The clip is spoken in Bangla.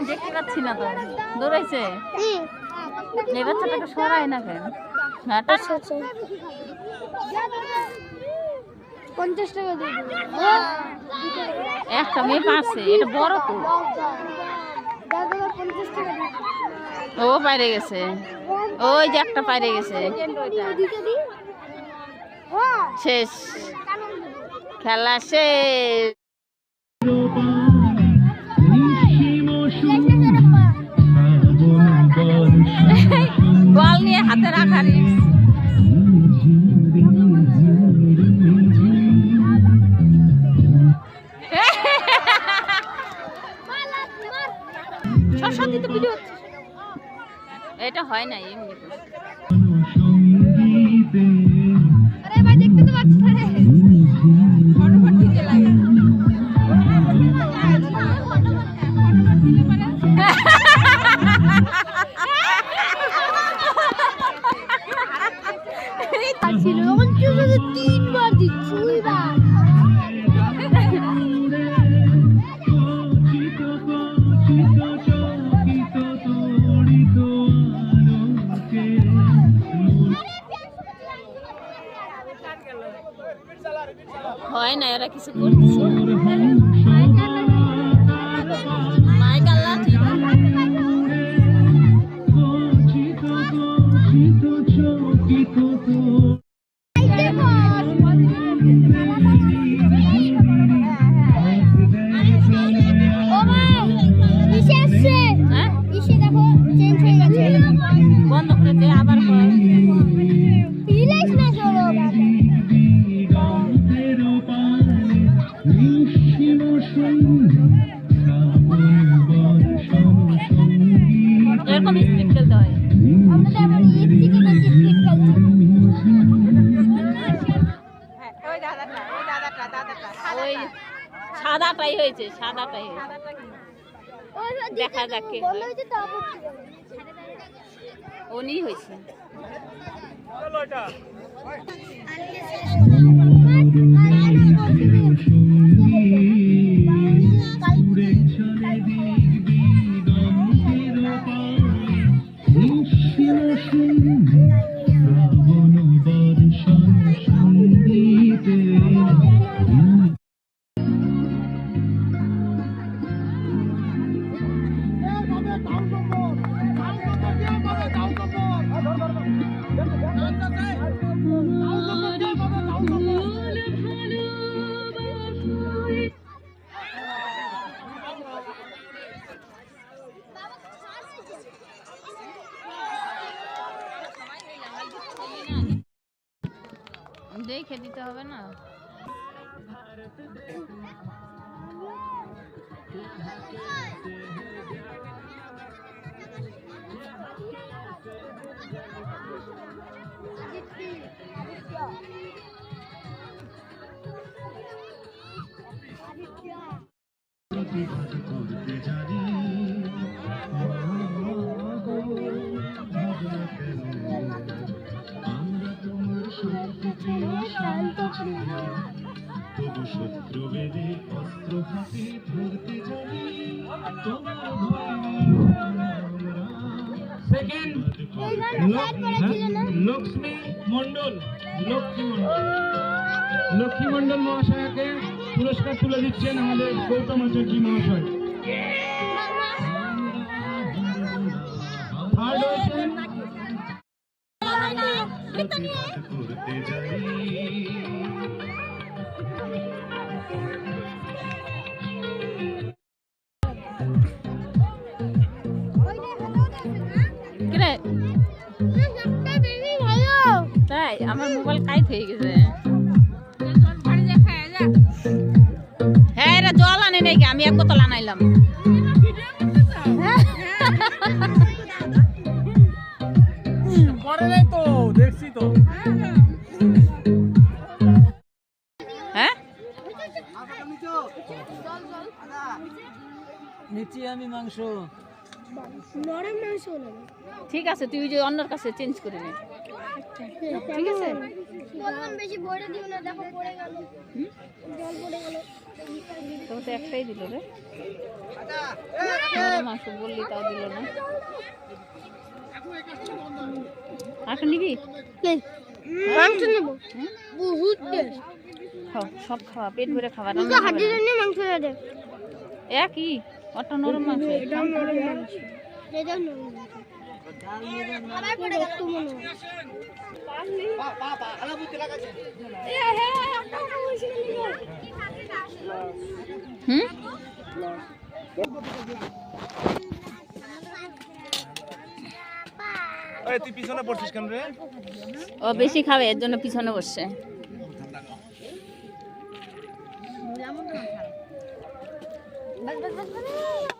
দেখতে পাচ্ছি না তো দৌড়াইছে এই বাচ্চাটাকে সরাই না কেন 50 টাকা দিয়ে একটা মেয়ে পারছে এটা বড় তো ও বাইরে গেছে ওই যে একটা বাইরে গেছে শেষ খেলা শেষ বল নিয়ে হাতে রাখা এটা হয় না এমনি দেখতে তো পাচ্ছি তিনবার দিচ্ছি হয় না এরা কিছু করতেছে বন্ধ করে আবার এরকম স্পিড খেলতে হয় ওই সাদাটাই হয়েছে সাদাটাই দেখা যাক কে উনি হয়েছে দেখে দিতে হবে না লক্ষ্মী মন্ডল মহাশয়কে পুরস্কার তুলে দিচ্ছেন আমাদের গৌতম আচার্য মহাশয়। থার্ড হয়েছেন তাই আমার মোবাইল কাইট হয়ে গেছে হ্যাঁ এরা জল আনে নাকি আমি এক বোতল আনাইলাম হ্যাঁ নিচে আমি মাংস নরম মাংস ঠিক আছে তুই যে অন্যর কাছে চেঞ্জ করে নে ঠিক আছে বেশি বড় দিও না দেখো পড়ে গেল জল পড়ে গেল তোকে তো একটাই দিল রে। নরম মাংস বললি তাও দিল না। আরেকটা নিবি? মাংস নেবো বহুত টেস্ট খাও, সব খাওয়া, পেট ভরে খাওয়া। কিন্তু হাড্ডি জানি মাংস দে একই, ওটা নরম মাংস। এটাও নরম মাংস এটাও নরম মাংস আবার পড়ে গেল তো মনে হয় হুম, তুই পিছনে পড়ছিস কেন রে? ও বেশি খাবে এর জন্য পিছনে বসছে। বাস বাস বাস বাস।